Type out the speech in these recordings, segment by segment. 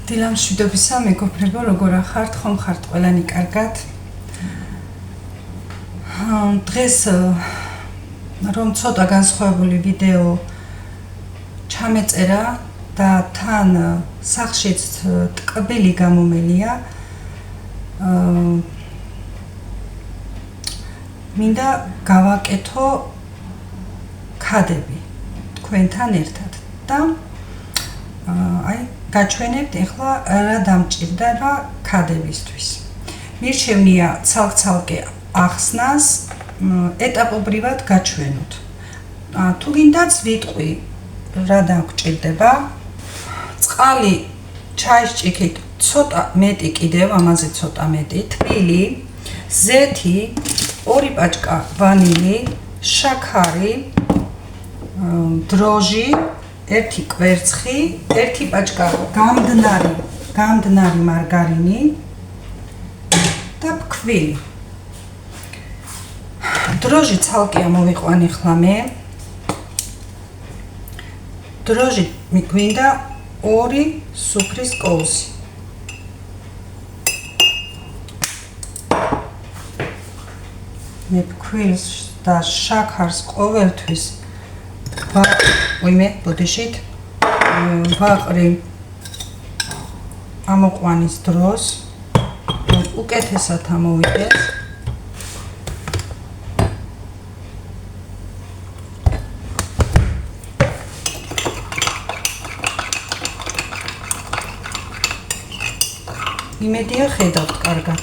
დილამშვიდობისა მეგობრებო, როგორ ახართ, ხომ ხართ ყველანი კარგად? დღეს რომ ცოტა განსხვავებული ვიდეო ჩამეწერა და თან სახშიც ტკბილი გამომელია, მინდა გავაკეთო ქადები თქვენთან ერთად და გაჩვენებთ ახლა რა დამჭირდება ქადებისთვის. მირჩევნია ცალკე ახსნას ეტაპობრივად გაჩვენოთ. თუ გინდაც ვიტყვი რა დამჭირდება. წყალი ჩაის ჭიქით ცოტა მეტი კიდევ, ამაზე ცოტა მეტი, თბილი, ზეთი, 2 პაჭკა ვანილი, შაქარი, დროჟი, 1 კვერცხი, 1 პაჭკა გამდნარი მარგარინი და ფქვილი. დროჟი ცალკე მოვიყვანი ხლა მე. დროჟი გვინდა 2 სუფრის კოვზი. მე ფქვილს და შაქარს ყოველთვის ბოდიშით ვაყრი ამოყვანის დროს, უკეთესად ამოვიდეს. იმედია ხედავთ კარგად.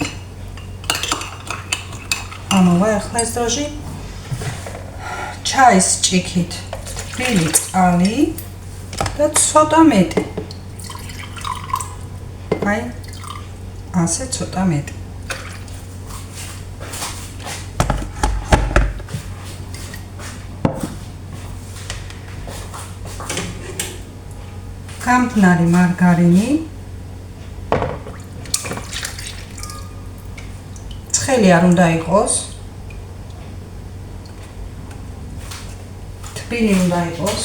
ამოვა ახლა ეს დროჟი. ჩაის ჭიქით თბილი წყალი და ცოტა მეტი. ასე ცოტა მეტი. გამდნარი მარგარინი. ცხელი არ უნდა იყოს. თბილი უნდა იყოს.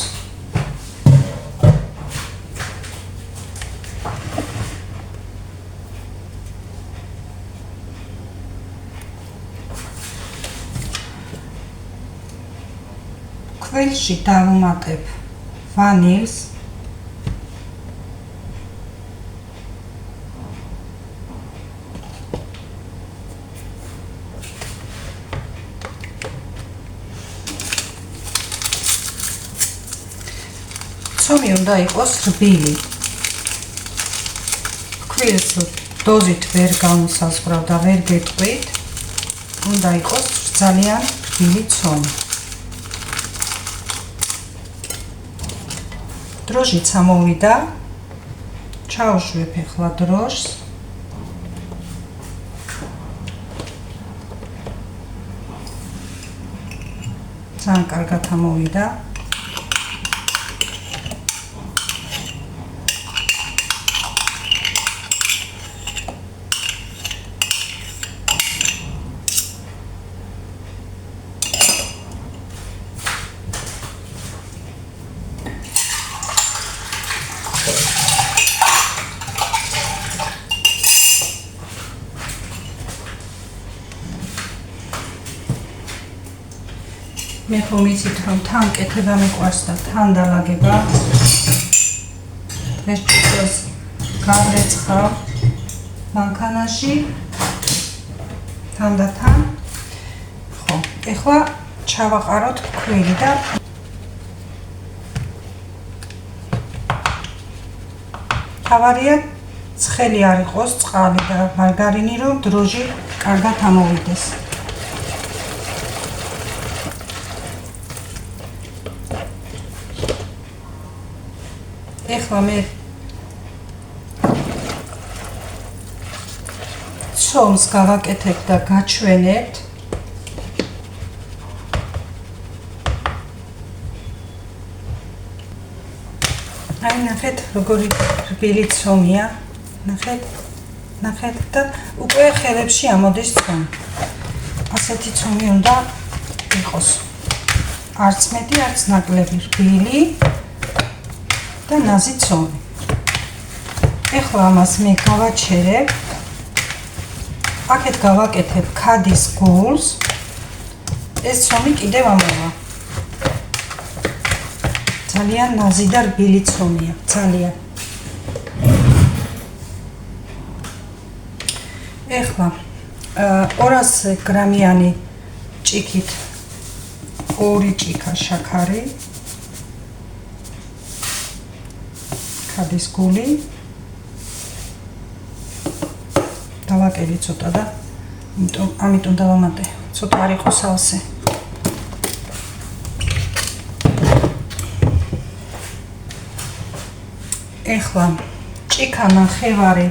ქველში დავუმატებ ვანილს. ცომი უნდა იყოს რბილი. ქვილს დოზით ვერ განსაზღვრავ და ვერ გეტყვით. უნდა იყოს ძალიან რბილი ცომი. დროჟიც ამოვიდა. ჩავშვებ ახლა დროჟს. ძალიან კარგად ამოვიდა. მე ხომ იცით რომ თან კეთება მიყვარს და თან დალაგება. ეს ჭიქს გავრეცხავ მანქანაში თან და თან. ხო, ეხლა ჩავაყაროთ ფქვილი და თავარია ცხელი არ იყოს წყალი და მარგარინი, რომ დროჟი კარგად ამოვიდეს. ეხლა მე ცომს გავაკეთებ და გაჩვენებთ. ნახეთ როგორი რბილი ცომია. ნახეთ და უკვე ხელებში ამოდის ცომი. ასეთი ცომი უნდა იყოს. არც მეტი, არც ნაკლები რბილი. და ნაზი ცომი. ეხლა ამას მე გავაჩერებ. აქეთ გავაკეთებ ქადის გულს. ეს ცომი კიდევ ამოვა. ძალიან ნაზი და რბილი ცომია, ძალიან. ეხლა 200 გრამიანი ჭიქით 2 ჭიქა შაქარი, ქადის გული, დავაკელი ცოტა და ამიტომ დავამატე, ცოტა არ იყოს სალსე. ეხლა ჭიქა ნახევარი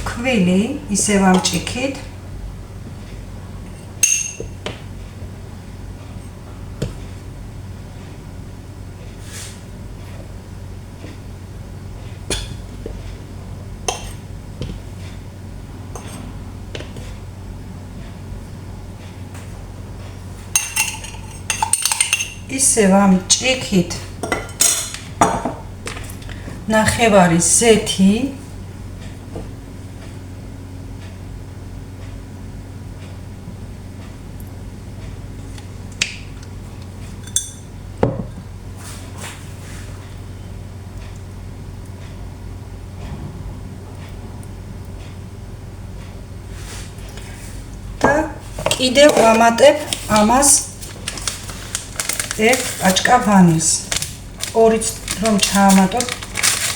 ქვილი ისევ ამ ჭიქით ისევ ამ ჭიქით ნახევარი ზეთი და კიდევ ვამატებ ამას ერთ პაჭკა ვანილს. 2 რომ ჩაამატოთ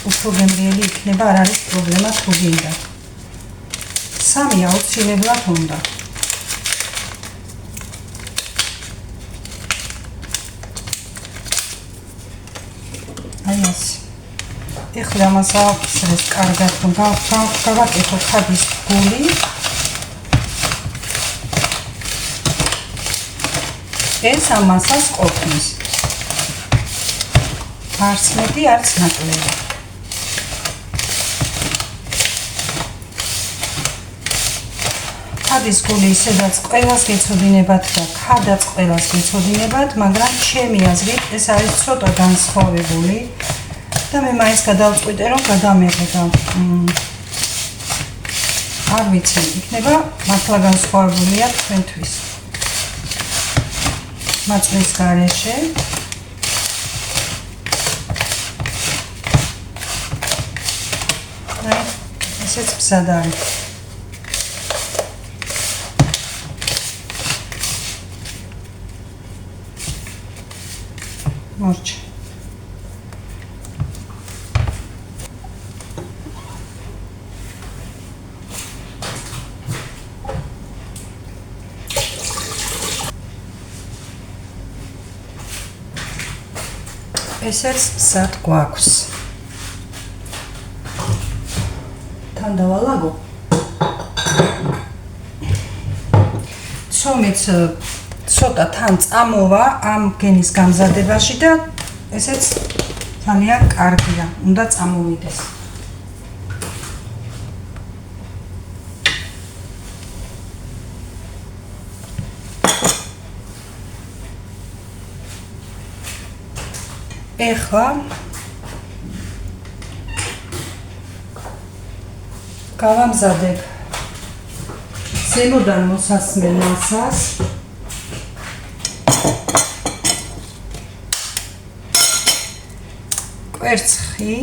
უფრო გემრიელი იქნება, არ არის პრობლემა თუ გინდა. 3 აუცილებლად უნდა. აი ასე. ეხლა ამას ავსრეს კარგად, რომ გავაკეთო ქადის გული. ეს ამასას ყოფნის. არც მეტი, არც ნაკლები. ქადის გული ისედაც ყველას გეცოდინებათ და ქადაც ყველას გეცოდინებათ, მაგრამ ჩემი აზრით ეს არის ცოტა განსხვავებული და მე მაინც გადავწყვიტე რომ გადამეღება. არ ვიცი, იქნება მართლა განსხვავებულია თქვენთვის. მაწვნის გარეშე ესეც მზად არის. მორჩა. ესეც მზად გვაქვს. თან დავალაგო. ცომიც ცოტა თან წამოვა ამ გენის გამზადებაში და ესეც ძალიან კარგია, უნდა წამოვიდეს. ეხლა გავამზადებ ზემოდან მოსასმელ მასას. კვერცხი,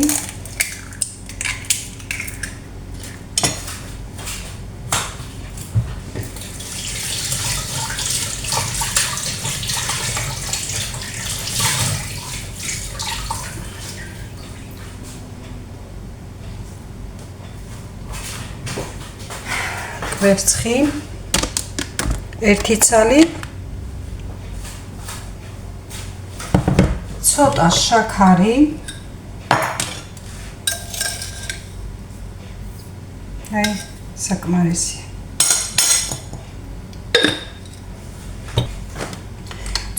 კვერცხი, 1 ცალი, ცოტა შაქარი, აი საკმარისია.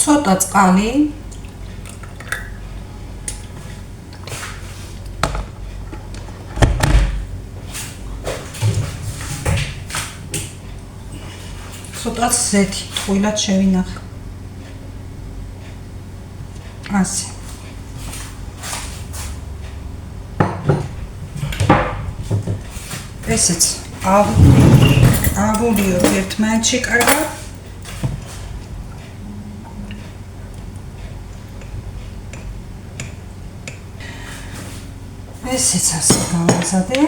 ცოტა წყალი, ცოტაც ზეთი, ტყუილად შევინახე. ასე. ესეც ავულიოთ ერთმანეთში კარგად. ესეც ასე გავაზადე.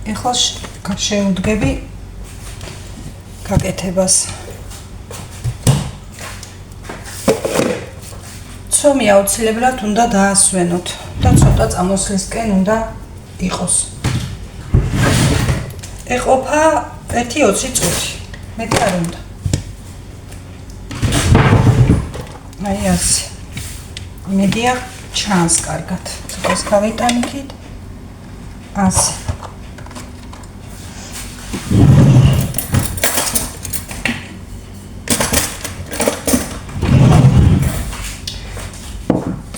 ეხლა შევუდგები გაკეთებას. ცომი აუცილებლად უნდა დაასვენოთ და ცოტა წამოსვლისკენ უნდა იყოს. ეყოფა 1-20 წუთი. მეტი არ უნდა. აი ასე. იმედია ჩანს კარგად. ცოტას გავიტანიქით. ასე.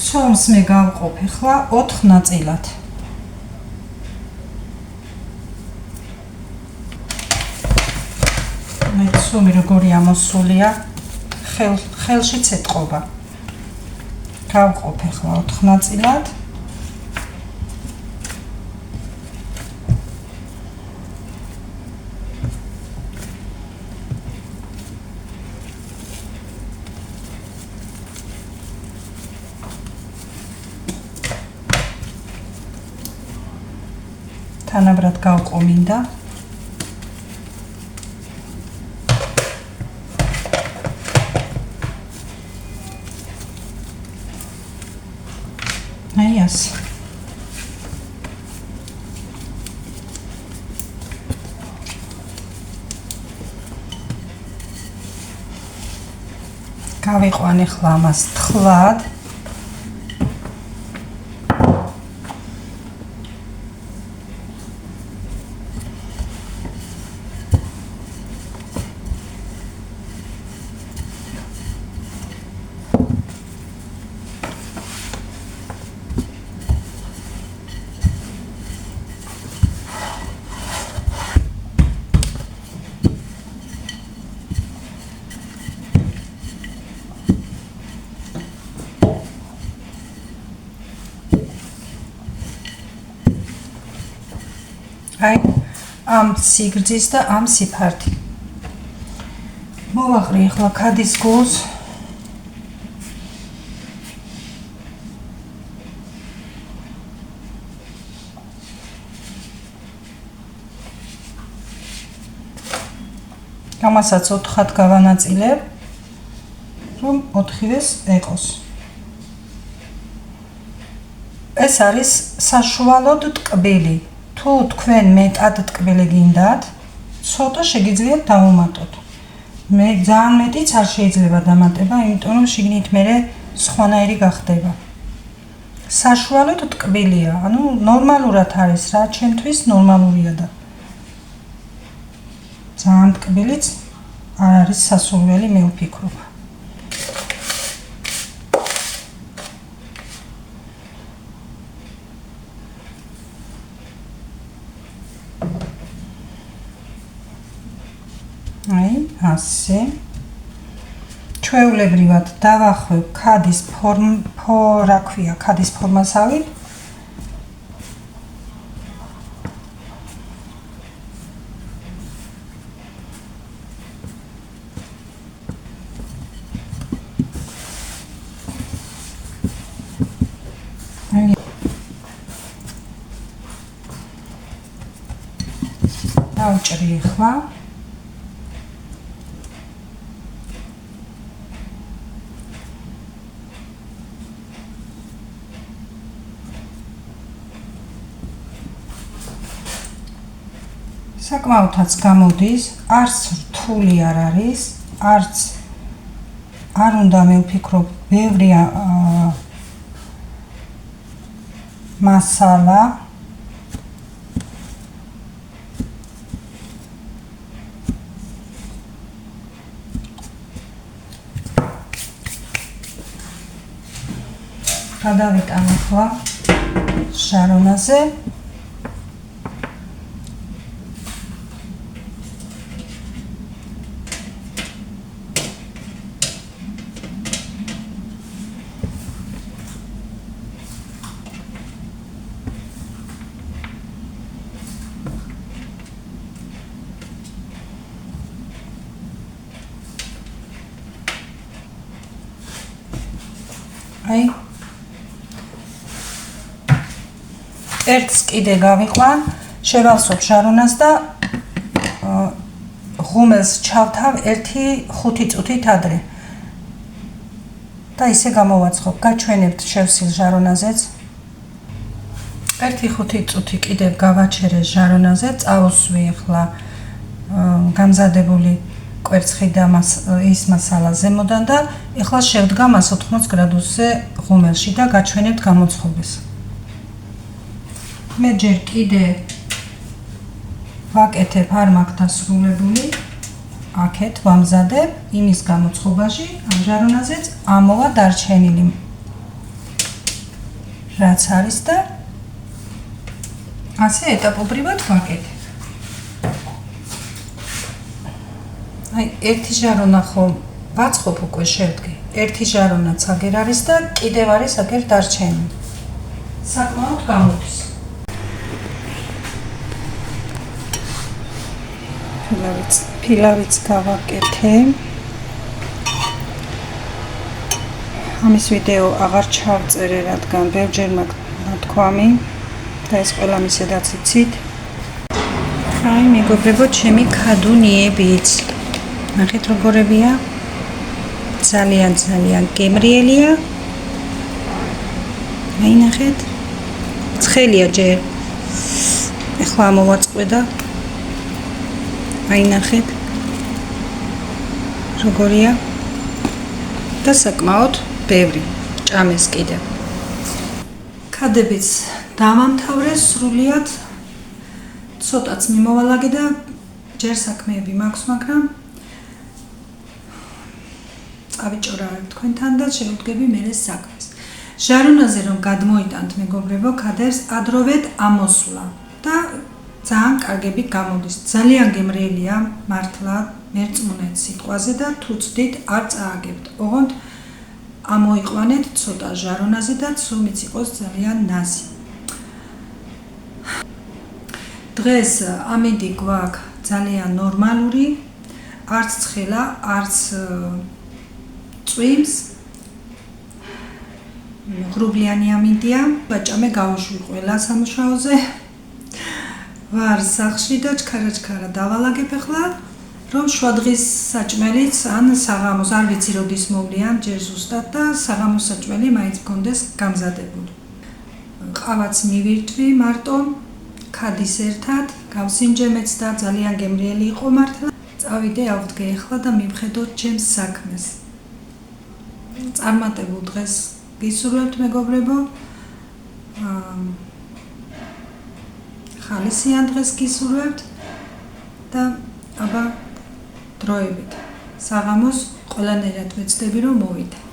ცომს მე გავყოფ ახლა 4 ნაწილად. მე ცომი როგორი ამოსულია, ხელშიც ეტყობა. გავყოფ ახლა 4 ნაწილად. თანაბრად გავყო მინდა. აი ასე. გავიყვან ახლა ამას თხლად. აი ამ სიგრძის და ამ სიფართი. მოვაყრი ახლა ქადის გულს. ამასაც 4-ად გავანაწილებ, რომ 4-ვეს ეყოს. ეს არის საშუალოდ ტკბილი. თუ თქვენ მეტად ტკბილი გინდათ, ცოტა შეგიძლიათ დავუმატოთ. მე ძალიან მეტიც არ შეიძლება დამატება, იმიტომ რომ შიგნით მერე სხვანაირი გახდება. საშუალოდ ტკბილია, ანუ ნორმალურად არის რა, ჩემთვის ნორმალურია და ძალიან ტკბილიც არ არის სასურველი, მე ვფიქრობ. აი ასე. ჩვეულებრივად დავახვევ ქადის რა ქვია, ქადის ფორმასავით. დავჭრი ახლა. საკმაოდაც გამოდის, არც რთული არ არის, არც არ უნდა მე ვფიქრობ, ბევრი მასალა. გადავიტან ახლა ჟარონაზე. აი ერთს კიდე გავიყვან, შევალსობ ჟარონას და ღუმელს ჩავთავ 1-5 წუთით ადრე. და ისე გამოვაცხობ, გაჩვენებთ შევსილ ჟარონაზეც. 1-5 წუთი კიდევ გავაჩერე ჟარონაზე, წავუსვი ახლა გამზადებული კვერცხი და ის მასალა ზემოდან და ახლა შევდგა 180 გრადუსზე ღუმელში და გაჩვენებთ გამოცხობას. მე ჯერ კიდე ვაკეთებ არ მაქვს დასრულებული, აქეთ ვამზადებ იმის გამოცხობაში, ამ ჟარონაზეც ამოვა დარჩენილი რაც არის და ასე ეტაპობრივად ვაკეთებ. აი ერთი ჟარონა ხომ ვაწყობ უკვე შევდგე. ერთი ჟარონაც აგერ არის და კიდევ არის აგერ დარჩენილი. საკმაოდ გამოდის. ფილავიც გავაკეთე. ამის ვიდეო აღარ ჩავწერე, რადგან ბევრჯერ მაქვს ნათქვამი და ეს ყველა მისედაც იცით. აი მეგობრებო, ჩემი ქადუნიებიც. ნახეთ როგორებია. ძალიან გემრიელია. აი ნახეთ. ცხელია ჯერ. ეხლა ამოვაწყვე და აი ნახეთ. როგორია? და საკმაოდ ბევრი. ჭამეს კიდევ. ქადებიც დავამთავრე სრულიად. ცოტაც მიმოვალაგე და ჯერ საქმეები მაქვს, მაგრამ წავიჭორა თქვენთან და შევდგები მერე საქმეს. ჟარონაზე რომ გადმოიტანთ მეგობრებო, ქადებს ადროვეთ ამოსვლა და ძალიან კარგები გამოდის. ძალიან გემრიელია მართლა მერწმუნეთ სიტყვაზე და თუ წდით არ წააგებთ. ოღონდ ამოიყვანეთ ცოტა ჟარონაზე და ცომიც იყოს ძალიან ნაზი. დღეს ამინდი გვაქვს ძალიან ნორმალური, არც ცხელა, არც წვიმს. ღრუბლიანი ამინდია, ბაჭამე გავუშვი ყველა სამუშაოზე. ვარ სახლში და ჩქარა დავალაგებ ახლა, რომ შუადღის საჭმელიც ან საღამოს არ ვიცი როდის მოვლიან, ჯერ ზუსტად და საღამოს საჭმელი მაინც მქონდეს გამზადებული. ყავაც მივირთვი მარტო, ქადის ერთად, გავსინჯემეც და ძალიან გემრიელი იყო მართლა. წავიდე ავდგე ახლა და მივხედოთ ჩემს საქმეს. წარმატებულ დღეს გისურვებთ მეგობრებო. ხალისიან დღეს გისურვებთ და აბა დროებით. საღამოს ყველანაირად ვეცდები რომ მოვიდე.